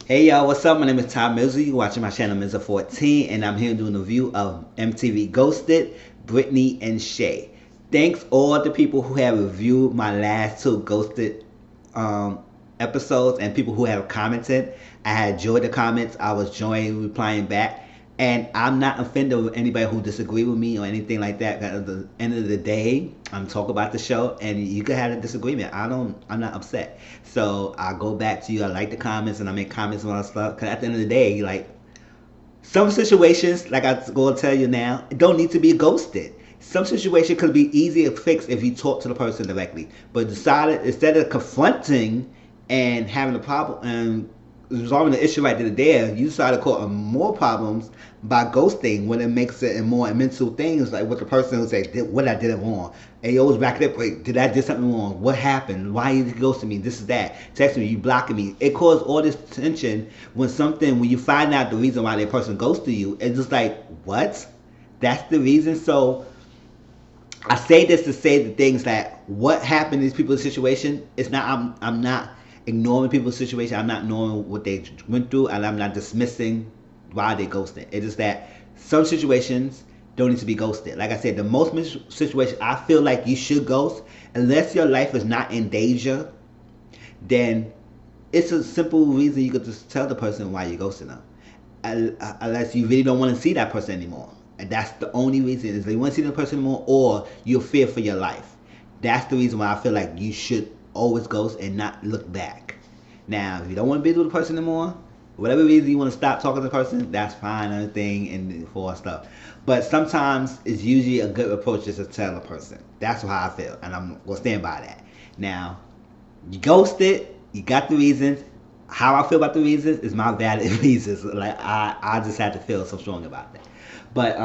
Hey y'all, what's up? My name is Tom Mills. You're watching my channel Mills14, and I'm here doing a review of MTV Ghosted, Brittany, and Shay. Thanks all the people who have reviewed my last two Ghosted episodes and people who have commented. I had enjoyed the comments. I was enjoying replying back. And I'm not offended with anybody who disagree with me or anything like that. At the end of the day, I'm talking about the show, and you can have a disagreement. I'm not upset. So I go back to you. I like the comments, and I make comments on stuff. Because at the end of the day, like some situations, like I go to tell you now, it don't need to be ghosted. Some situation could be easier to fix if you talk to the person directly. But decided instead of confronting and having a problem and resolving the issue right there, you decided to cause more problems by ghosting when it makes it more mental things like what the person will say, what I did it wrong. And you always back it up, wait, did I do something wrong? What happened? Why you ghosting me? This is that. Texting me, you blocking me. It caused all this tension when you find out the reason why that person ghosted you, it's just like, what? That's the reason? So I say this to say the things that what happened in these people's situation, it's not, I'm not ignoring people's situation. I'm not knowing what they went through, and I'm not dismissing why they ghosted. It's just that some situations don't need to be ghosted. Like I said, the most situation I feel like you should ghost, unless your life is not in danger, then it's a simple reason you could just tell the person why you're ghosting them. Unless you really don't want to see that person anymore. And that's the only reason, is that you want to see that person anymore, or you're fear for your life. That's the reason why I feel like you should always ghost and not look back. Now, if you don't want to be with the person anymore, whatever reason you want to stop talking to the person, that's fine, everything, and for stuff. But sometimes it's usually a good approach just to tell a person. That's how I feel, and I'm going to stand by that. Now, you ghosted, you got the reasons. How I feel about the reasons is my valid reasons. Like, I just had to feel so strong about that. But,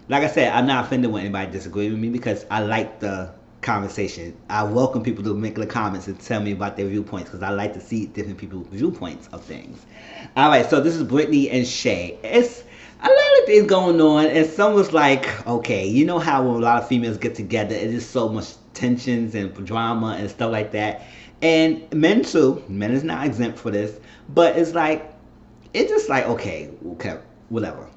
like I said, I'm not offended when anybody disagrees with me because I like the conversation. I welcome people to make the comments and tell me about their viewpoints because I like to see different people's viewpoints of things. Alright, so this is Brittany and Shay. It's a lot of things going on, and some was like, okay, you know how when a lot of females get together, it is so much tensions and drama and stuff like that. And men too. Men is not exempt for this. But it's like, it's just like, okay, whatever.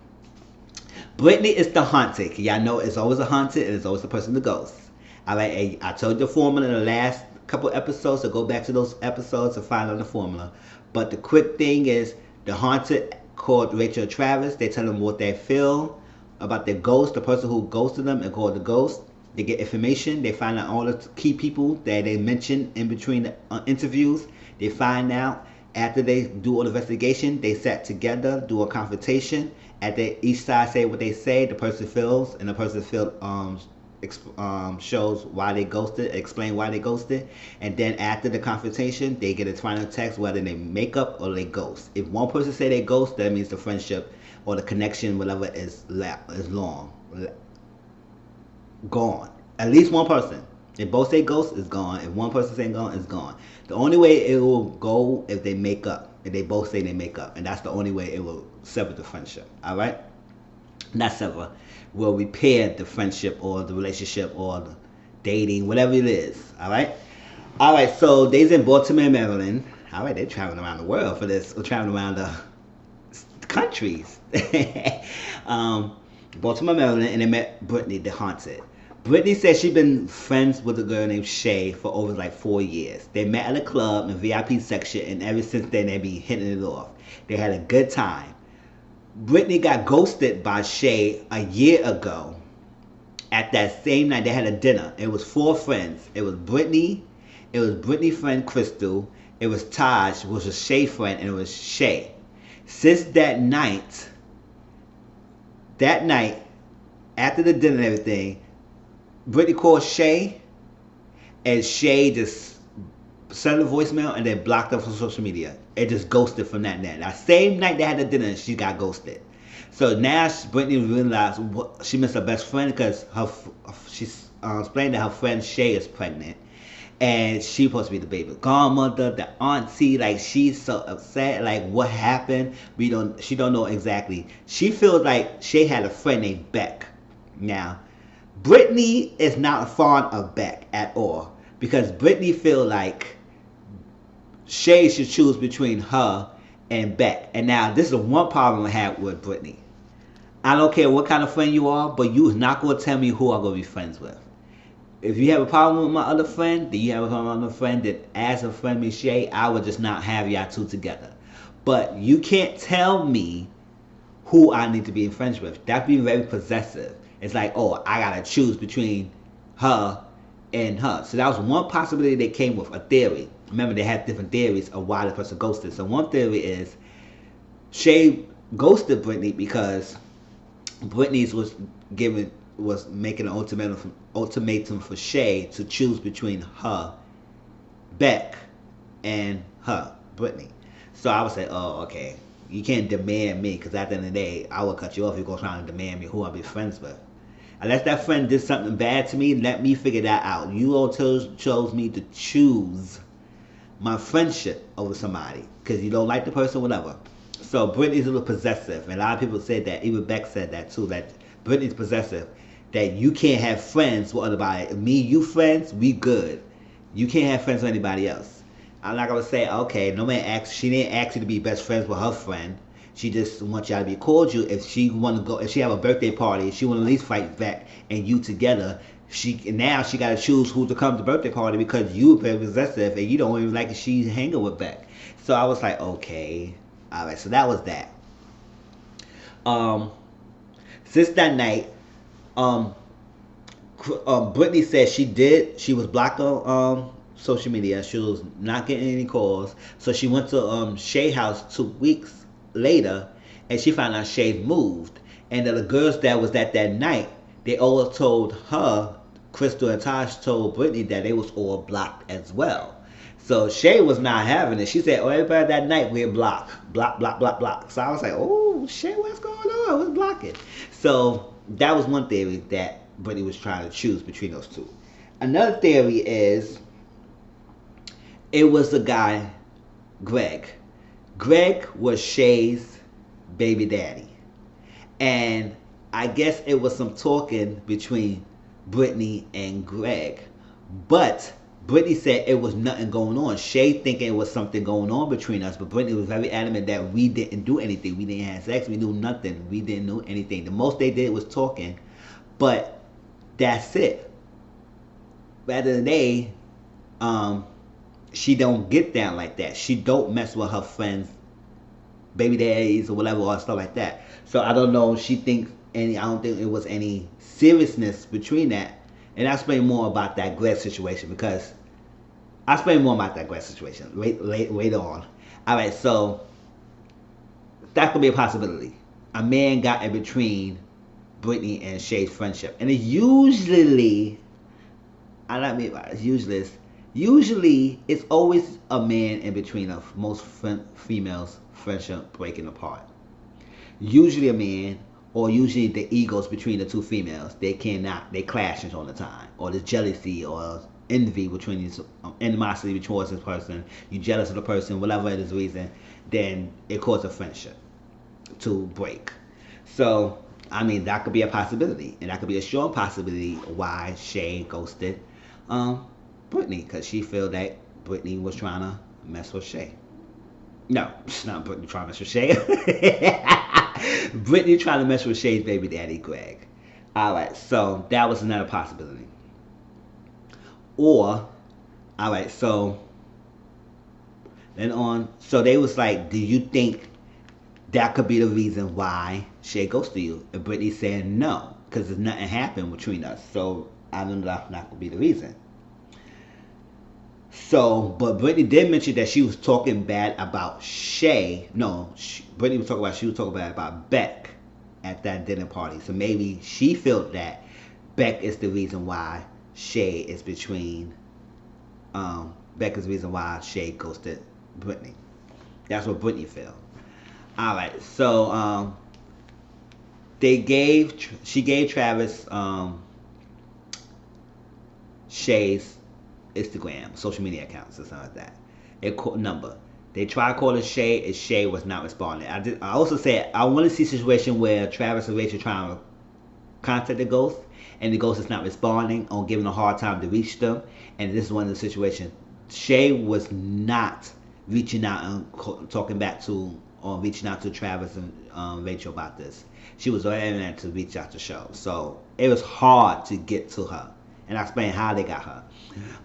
Brittany is the haunted. Y'all know it's always a haunted and it's always the person that goes. Alright, I told you the formula in the last couple episodes, so go back to those episodes to find out the formula. But the quick thing is, the haunted called Rachel Travis. They tell them what they feel about their ghost, the person who ghosted them, and called the ghost. They get information. They find out all the key people that they mentioned in between the interviews. They find out after they do all the investigation. They sat together, do a confrontation. After each side say what they say, the person feels, and the person feels shows why they ghosted, explain why they ghosted, and then after the confrontation, they get a final text whether they make up or they ghost. If one person say they ghost, that means the friendship or the connection, whatever, is gone. At least one person. If both say ghost, it's gone. If one person say gone, it's gone. The only way it will go if they make up. If they both say they make up, and that's the only way it will sever the friendship. All right, not sever. Will repair the friendship or the relationship or the dating, whatever it is. Alright? Alright, so they's in Baltimore, Maryland. Alright, they're traveling around the world for this. Or traveling around the countries. Baltimore, Maryland, and they met Brittany, the haunted. Brittany said she'd been friends with a girl named Shay for over like 4 years. They met at a club in the VIP section, and ever since then they be hitting it off. They had a good time. Brittany got ghosted by Shay a year ago. At that same night, they had a dinner. It was 4 friends. It was Brittany. It was Brittany's friend Crystal. It was Taj, which was Shay's friend, and it was Shay. Since that night, after the dinner and everything, Brittany called Shay, and Shay just sent a voicemail and then blocked her from social media. It just ghosted from that night. That same night they had the dinner, she got ghosted. So now Brittany realized she missed her best friend because she's explained that her friend Shay is pregnant, and she's supposed to be the baby godmother, the auntie. Like, she's so upset. Like, what happened? She don't know exactly. She feels like Shay had a friend named Beck. Now, Brittany is not fond of Beck at all because Brittany feel like Shay should choose between her and Beck. And now this is one problem I had with Brittany. I don't care what kind of friend you are, but you is not going to tell me who I'm going to be friends with. If you have a problem with my other friend, then you have a problem with my other friend, that as a friend with Shay, I would just not have y'all two together. But you can't tell me who I need to be in friends with. That'd be very possessive. It's like, oh, I gotta choose between her and her. So that was one possibility they came with, a theory. Remember, they had different theories of why the person ghosted. So one theory is Shay ghosted Brittany because Brittany's was making an ultimatum for Shay to choose between her, Beck, and her, Brittany. So I would say, oh, okay, you can't demand me, because at the end of the day, I will cut you off if you're trying to demand me who I'll be friends with. Unless that friend did something bad to me, let me figure that out. You all chose me to choose my friendship over somebody because you don't like the person, whatever. So Brittany's a little possessive, and a lot of people said that. Even Beck said that too, that Brittany's possessive, that you can't have friends with anybody. Me, you friends, we good. You can't have friends with anybody else. I'm not gonna say, okay, no man asked. She didn't ask you to be best friends with her friend. She just wants y'all to be cordial. If she want to go, if she have a birthday party, she want to at least fight back and you together. She got to choose who to come to the birthday party because you very possessive and you don't even like it. She's hanging with Beck. So I was like, okay, all right. So that was that. Since that night, Brittany said she was blocked on social media. She was not getting any calls. So she went to Shay's house 2 weeks later, and she found out Shay moved. And the girls that was at that night, they all told her, Crystal and Tosh told Brittany that they was all blocked as well. So Shay was not having it. She said, oh, everybody that night we're blocked. Block, block, block, block. So I was like, oh, Shay, what's going on? What's blocking? So that was one theory that Brittany was trying to choose between those two. Another theory is it was the guy, Greg. Greg was Shay's baby daddy. And I guess it was some talking between Brittany and Greg. But Brittany said it was nothing going on. Shay thinking it was something going on between us. But Brittany was very adamant that we didn't do anything. We didn't have sex. We knew nothing. We didn't know anything. The most they did was talking. But that's it. But at the end of the day, she don't get down like that. She don't mess with her friends, baby daddies or whatever or stuff like that. So I don't know. She thinks I don't think it was any seriousness between that. And I'll explain more about that Greg situation because I'll explain more about that Greg situation later on. All right, so that could be a possibility. A man got in between Brittany and Shay's friendship, and it usually, I don't mean by usually it's always a man in between of most females' friendship breaking apart. Usually a man, or usually the egos between the two females, they clash all the time, or there's jealousy or envy between these, animosity towards this person. You're jealous of the person, whatever it is the reason, then it causes a friendship to break. So I mean that could be a possibility, and that could be a strong possibility why Shay ghosted Brittany, because she felt that Brittany was trying to mess with Shay. No, it's not Brittany trying to mess with Shay. Brittany trying to mess with Shay's baby daddy, Greg. Alright, so that was another possibility. Or, alright, so then on, so they was like, do you think that could be the reason why Shay ghosted you? And Brittany said no, because there's nothing happened between us. So I don't know if that could be the reason. So, but Brittany did mention that she was talking bad about Shay. No, Brittany was talking bad about Beck at that dinner party. So maybe she felt that Beck is the reason why Shay is between. Beck is the reason why Shay ghosted Brittany. That's what Brittany felt. All right, so she gave Travis Shay's Instagram, social media accounts, or something like that. Number. They tried calling Shay, and Shay was not responding. I also said I want to see a situation where Travis and Rachel trying to contact the ghost, and the ghost is not responding or giving a hard time to reach them. And this is one of the situations. Shay was not reaching out and talking back to or reaching out to Travis and Rachel about this. She was adamant to reach out to Show, so it was hard to get to her, and I explained how they got her.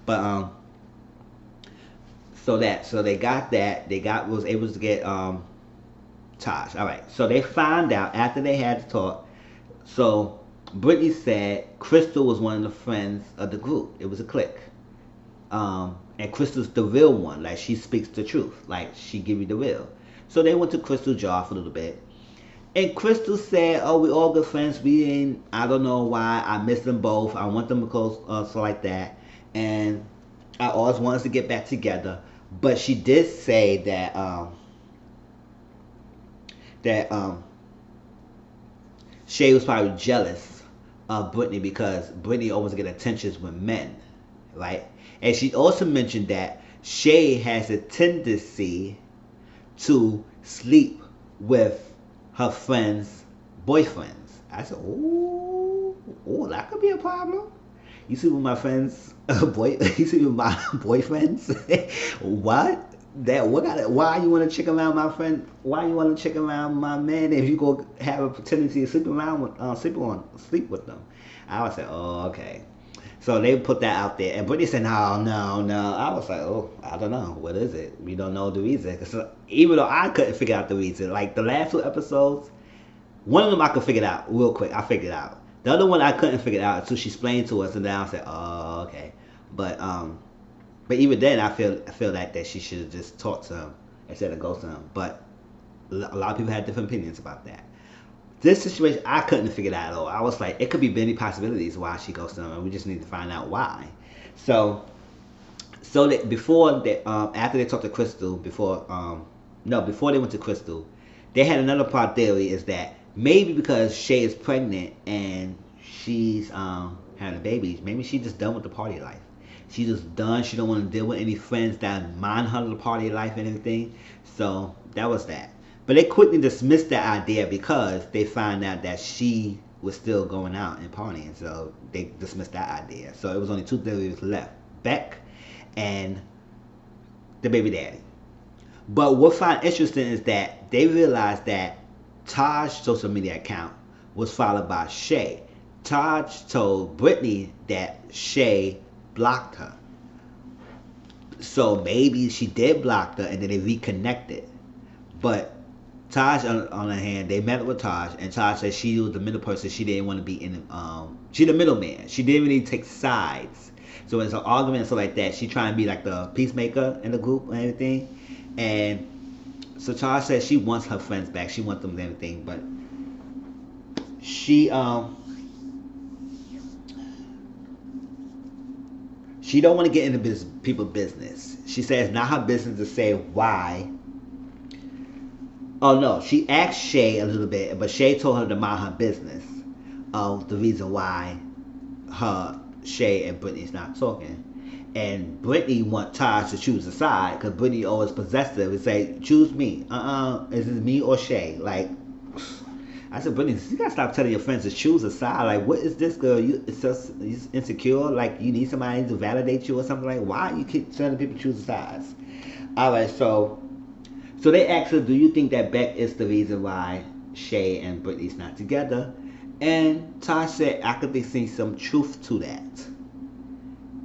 But so they got that. They was able to get Taj. All right. So they found out after they had to talk. So Brittany said Crystal was one of the friends of the group. It was a clique. And Crystal's the real one. Like, she speaks the truth. Like, she give you the real. So they went to Crystal's jar for a little bit. And Crystal said, oh, we all good friends. We ain't, I don't know why. I miss them both. I want them to close, so like that. And I always wanted us to get back together. But she did say that, Shay was probably jealous of Brittany because Brittany always get attentions with men, right? And she also mentioned that Shay has a tendency to sleep with her friends' boyfriends. I said, oh, that could be a problem. You sleep with my friends' you sleep with my boyfriends? What? Why you want to check around my friend? Why you want to check around my man if you go have a tendency to sleep around with sleep with them? I was like, oh, okay. So they put that out there, and Brittany said, no. I was like, oh, I don't know. What is it? We don't know the reason. So even though I couldn't figure out the reason, like the last 2 episodes, one of them I could figure it out real quick. I figured it out. The other one I couldn't figure it out until she explained to us, and then I said, oh, okay. But even then, I feel like that she should have just talked to him instead of ghosting him. But a lot of people had different opinions about that. This situation, I couldn't figure that out. I was like, it could be many possibilities why she ghosted him, and we just need to find out why. So that after they talked to Crystal, before they went to Crystal, they had another part theory is that maybe because Shay is pregnant and she's having a baby, maybe she's just done with the party life. She's just done. She don't want to deal with any friends that mind her the party life and everything. So that was that. But they quickly dismissed that idea because they found out that she was still going out and partying. So they dismissed that idea. So it was only 2 theories left: Beck and the baby daddy. But what I find interesting is that they realized that Taj's social media account was followed by Shay. Taj told Brittany that Shay blocked her. So maybe she did block her and then they reconnected. But Taj, on her hand, they met with Taj, and Taj said she was the middle person. She didn't want to be in. She the middleman. She didn't really take sides. So it's an argument and stuff like that. She trying to be like the peacemaker in the group and everything. And so Taj said she wants her friends back. She wants them and everything, but she don't want to get into people's business. She says it's not her business to say why. Oh no, she asked Shay a little bit, but Shay told her to mind her business of the reason why Shay and Brittany's not talking. And Brittany want Taj to choose a side because Brittany always possessive and say, choose me. Is it me or Shay? Like, I said, Brittany, you gotta stop telling your friends to choose a side. Like, what is this girl? You insecure? Like, you need somebody to validate you or something? Like, why you keep telling people to choose sides? Alright, so they asked her, do you think that Beck is the reason why Shay and Brittany's not together? And Taj said, I could see some truth to that.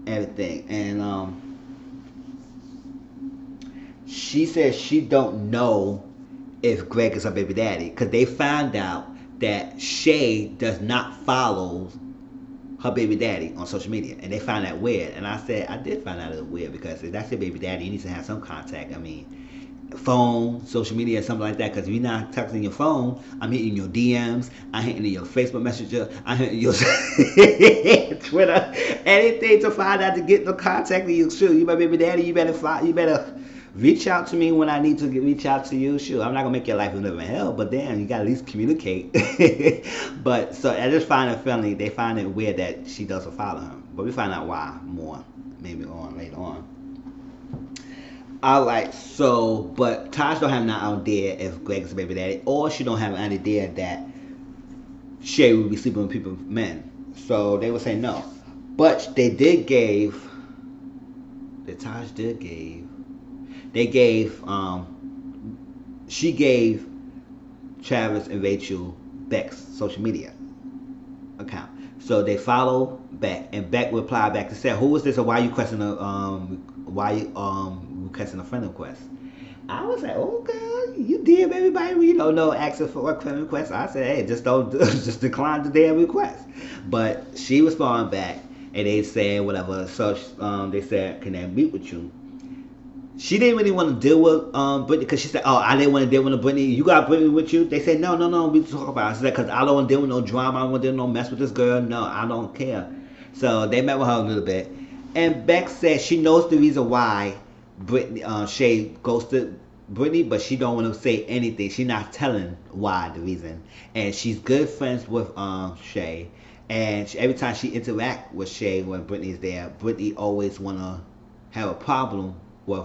Everything. And she said she don't know if Greg is her baby daddy because they found out that Shay does not follow her baby daddy on social media, and they found that weird. And I said, I did find out it was weird because if that's your baby daddy, you need to have some contact. I mean, phone, social media, something like that. Because if you're not texting your phone, I'm hitting your DMs, I'm hitting your Facebook Messenger, I'm hitting your Twitter, anything to find out to get no contact with you. Sure, you my baby daddy. You better reach out to me when I need to reach out to you. Sure, I'm not gonna make your life live in hell, but damn, you gotta at least communicate. But so I just find it funny. They find it weird that she doesn't follow him, but we find out why more maybe later on. Alright, so, but Taj don't have no idea if Greg is a baby daddy, or she don't have an idea that Shay will be sleeping with men. So they would say no. But Taj did give they gave she gave Travis and Rachel Beck's social media account. So they follow Beck, and Beck replied back to say, "Who is this, or why you questioning requesting a friend request?" I was like, "Oh girl, you DM everybody we don't know asking for a friend request." I said, "Hey, just don't just decline the damn request." But she responded back, and they said whatever. So they said, "Can I meet with you?" She didn't really want to deal with Brittany because she said, "Oh, I didn't want to deal with Brittany. You got Brittany with you?" They said, "No, no, no. We talk about it." She said, "Because I don't want to deal with no drama. I don't want to deal with no mess with this girl. No, I don't care." So they met with her a little bit, and Beck said she knows the reason why Brittany Shay ghosted Brittany, but she don't want to say anything. She's not telling why the reason, and she's good friends with Shay, and every time she interact with Shay when Brittany's there, Brittany always wanna have a problem with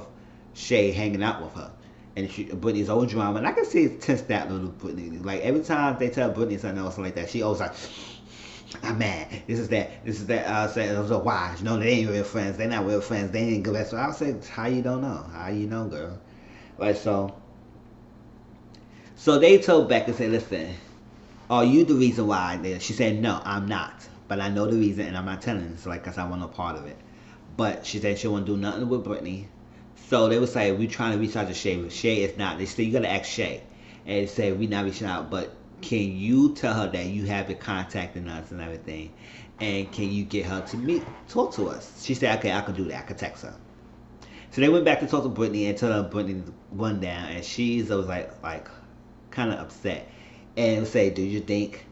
Shay hanging out with her. And Brittany's always drama. And I can see it tense that little Brittany. Like every time they tell Brittany something else like that, she always like, "I'm mad. This is that. This is that." I said, "Why? No, they ain't real friends. They're not real friends. They ain't good best friends." I said, "How you don't know? How you know, girl?" Right, so they told Beck and said, "Listen, are you the reason why?" She said, "No, I'm not. But I know the reason, and I'm not telling. It's like, cause I want no part of it." But she said she won't do nothing with Brittany. So they would say, "We trying to reach out to Shay, but Shay is not." They said, "You gotta ask Shay." And they said, "We not reaching out, but can you tell her that you have been contacting us and everything? And can you get her to talk to us?" She said, "Okay, I can do that. I can text her." So they went back to talk to Brittany and tell her Brittany's rundown, and she's was like kind of upset and say, "Do you think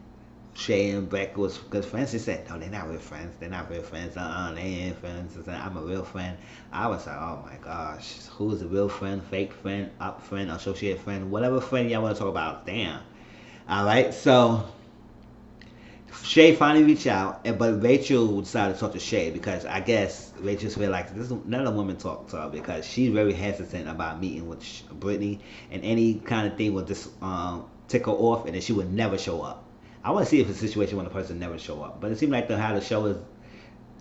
Shay and Beck was good friends?" She said, "No, they're not real friends. They're not real friends. They ain't friends." She said, "I'm a real friend." I was like, "Oh my gosh, who's a real friend, fake friend, up friend, associate friend, whatever friend y'all want to talk about?" Damn. All right, so Shay finally reached out, but Rachel decided to talk to Shay because I guess Rachel feel like none of the women talk to her because she's very hesitant about meeting with Brittany, and any kind of thing will just tick her off, and then she would never show up. I want to see if it's a situation when the person never show up, but it seems like how the show is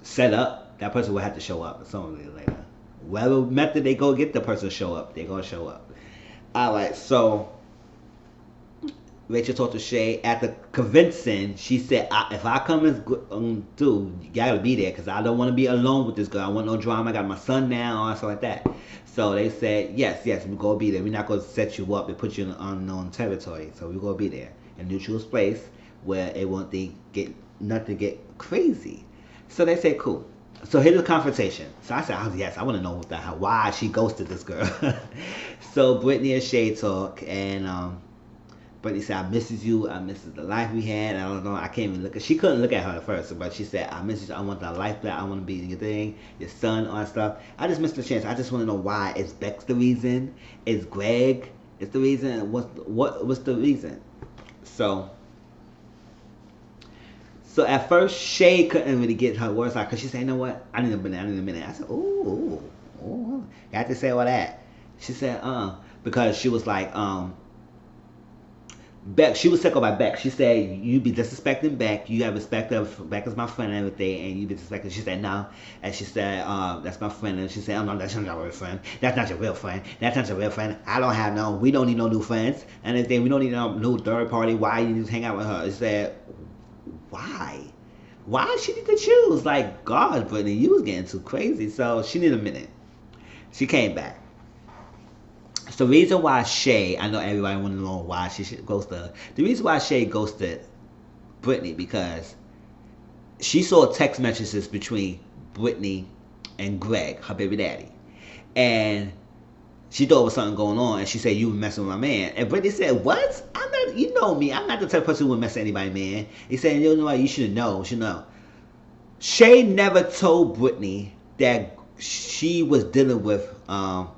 set up, that person will have to show up sooner or later. Whatever method they go get the person to show up, they're gonna show up. All right, so Rachel talked to Shay after convincing. She said, "If I come through, you gotta be there because I don't want to be alone with this girl. I want no drama. I got my son now, and stuff like that." So they said, "Yes, we're gonna be there. We're not gonna set you up and put you in unknown territory. So we're gonna be there in a neutral space where it won't nothing get crazy." So they said, "Cool." So here's the confrontation. So I said, "Oh, yes, I want to know why she ghosted this girl." So Brittany and Shay talk, and Brittany said, "I misses you. I misses the life we had. I don't know. I can't even look at." She couldn't look at her at first, but she said, "I miss you. I want the life back. I want to be your thing, your son, all that stuff. I just missed the chance. I just want to know why. Is Bex the reason? Is Greg is the reason? What's the reason?" So at first, Shay couldn't really get her words out because she said, "You know what? I need a minute. I said, "Ooh, got to say all that." She said, because she was like, Beck, she was tickled by Beck. She said, "You be disrespecting Beck. You have respect of Beck is my friend and everything, and you be disrespecting." She said, "No," and she said, "That's my friend." And she said, "Oh no, that's not your real friend. That's not your real friend. That's not your real friend. I don't have no. We don't need no new friends and everything. We don't need no new third party. Why you need to hang out with her?" She said, "Why? Why she need to choose? Like, God, Brittany, you was getting too crazy." So she needed a minute. She came back. So the reason why Shay, I know everybody want to know why she ghosted her. The reason why Shay ghosted Brittany because she saw text messages between Brittany and Greg, her baby daddy, and she thought there was something going on, and she said, "You were messing with my man." And Brittany said, "What? I'm not. You know me. I'm not the type of person who would mess with anybody, man." He said, "You know what? You should know. You should know." Shay never told Brittany that she was dealing with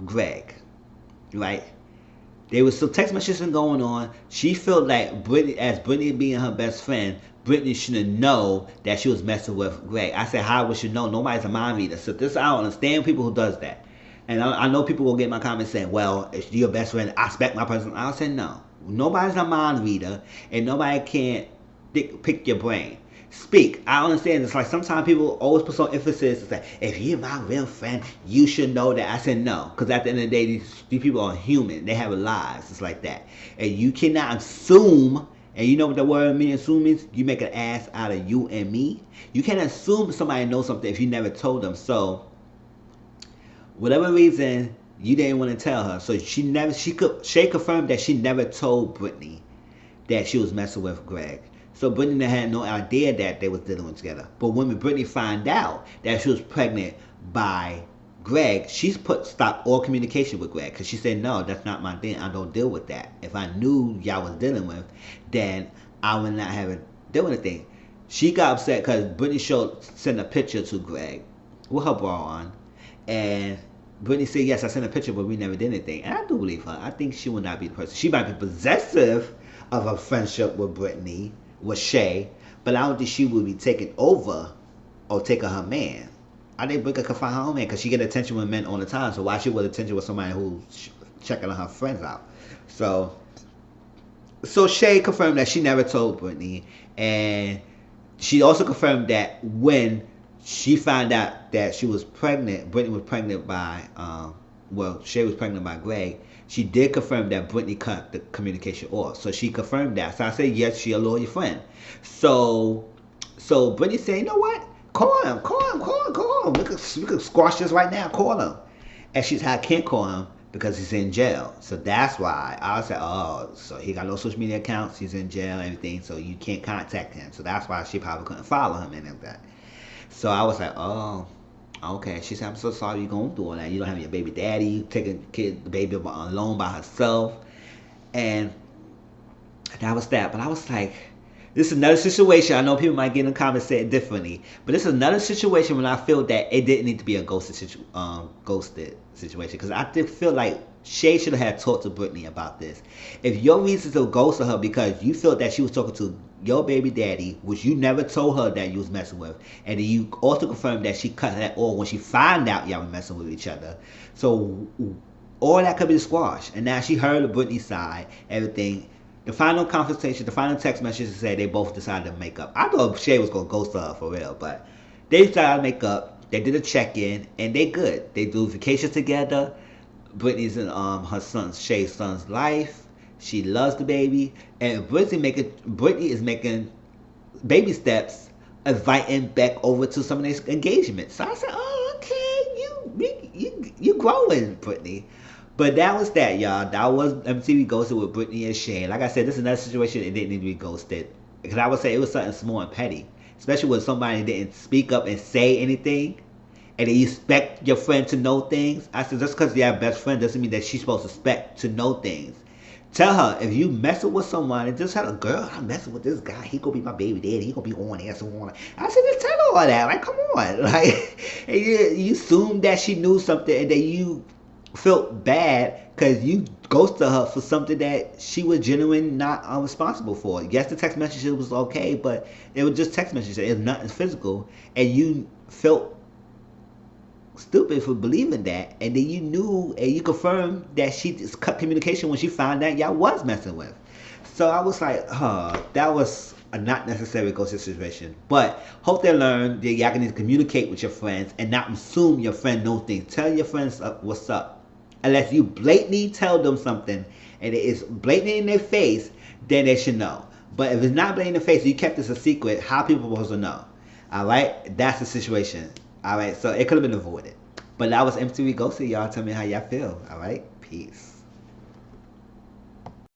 Greg. Right? There was some text messages going on. She felt like Brittany being her best friend, Brittany shouldn't know that she was messing with Greg. I said, "How would she know? Nobody's a mind reader." So this, I don't understand people who does that. And I know people will get my comments saying, "Well, if you're your best friend, I expect my person." I'll say, no. Nobody's a mind reader, and nobody can't pick your brain. speak. I understand. It's like sometimes people always put some emphasis. It's like, if you're my real friend, you should know that. I said no, because at the end of the day, these people are human. They have lives. It's like that, and you cannot assume. And you know what the word mean assume means? You make an ass out of you and me. You can't assume somebody knows something if you never told them. So, whatever reason, you didn't want to tell her. So Shay confirmed that she never told Brittany that she was messing with Greg. So Brittany had no idea that they was dealing with together. But when Brittany found out that she was pregnant by Greg, stopped all communication with Greg, because she said, no, that's not my thing. I don't deal with that. If I knew y'all was dealing with, then I would not have to deal with anything. She got upset because Brittany sent a picture to Greg with her bra on, and Brittany said, yes, I sent a picture, but we never did anything. And I do believe her. I think she would not be the person. She might be possessive of a friendship with Brittany, with Shay, but I don't think she would be taking over or taking her man. I think Brittany could find her own man, because she get attention with men all the time. So why she want attention with somebody who's checking on her friends out? So Shay confirmed that she never told Brittany, and she also confirmed that when she found out that she was pregnant, Brittany was pregnant by, Shay was pregnant by Greg. She did confirm that Brittany cut the communication off. So she confirmed that. So I said, yes, she a loyal friend. So Brittany said, you know what? Call him. We could squash this right now. Call him. And she said, I can't call him because he's in jail. So that's why I said, oh, so he got no social media accounts. He's in jail and everything. So you can't contact him. So that's why she probably couldn't follow him and everything. So I was like, oh, okay. She said, I'm so sorry you're going through all that. You don't have your baby daddy. You taking the baby alone by herself. And that was that. But I was like, this is another situation. I know people might get in the comments say it differently, but this is another situation when I feel that it didn't need to be a ghosted situation. Because I did feel like Shay should have talked to Brittany about this. If your reason to ghost her because you felt that she was talking to your baby daddy, which you never told her that you was messing with, and then you also confirmed that she cut that off when she found out y'all were messing with each other. So all that could be squashed. And now she heard the Brittany side, everything. The final conversation, the final text message said they both decided to make up. I thought Shay was going to ghost her for real, but they decided to make up. They did a check-in, and they good. They do vacations together. Brittany's in Shay's son's life. She loves the baby, and Brittany is making baby steps, inviting Beck over to some of their engagements. So I said, oh, okay, you growing, Brittany. But that was that, y'all. That was MTV Ghosted with Brittany and Shay. Like I said, this is another situation it didn't need to be ghosted. Because I would say it was something small and petty. Especially when somebody didn't speak up and say anything. And you expect your friend to know things. I said, just because you're a best friend doesn't mean that she's supposed to expect to know things. Tell her, if you messing with someone, and just tell her, girl, I'm messing with this guy. He gonna be my baby daddy. He gonna be on there, so on. I said, just tell her all that. Like, come on. Like, and you assumed that she knew something, and then you felt bad because you ghosted her for something that she was genuinely not responsible for. Yes, the text message was okay, but it was just text messages. It was nothing physical, and you felt stupid for believing that. And then you knew and you confirmed that she just cut communication when she found out y'all was messing with. So I was like, that was a not necessary ghosting situation. But hope they learn that y'all can need to communicate with your friends and not assume your friend knows things. Tell your friends what's up. Unless you blatantly tell them something and it is blatantly in their face, then they should know. But if it's not blatantly in their face, you kept this a secret, how people supposed to know? Alright? That's the situation. Alright? So it could have been avoided. But that was MTV Ghosted. Y'all tell me how y'all feel. Alright? Peace.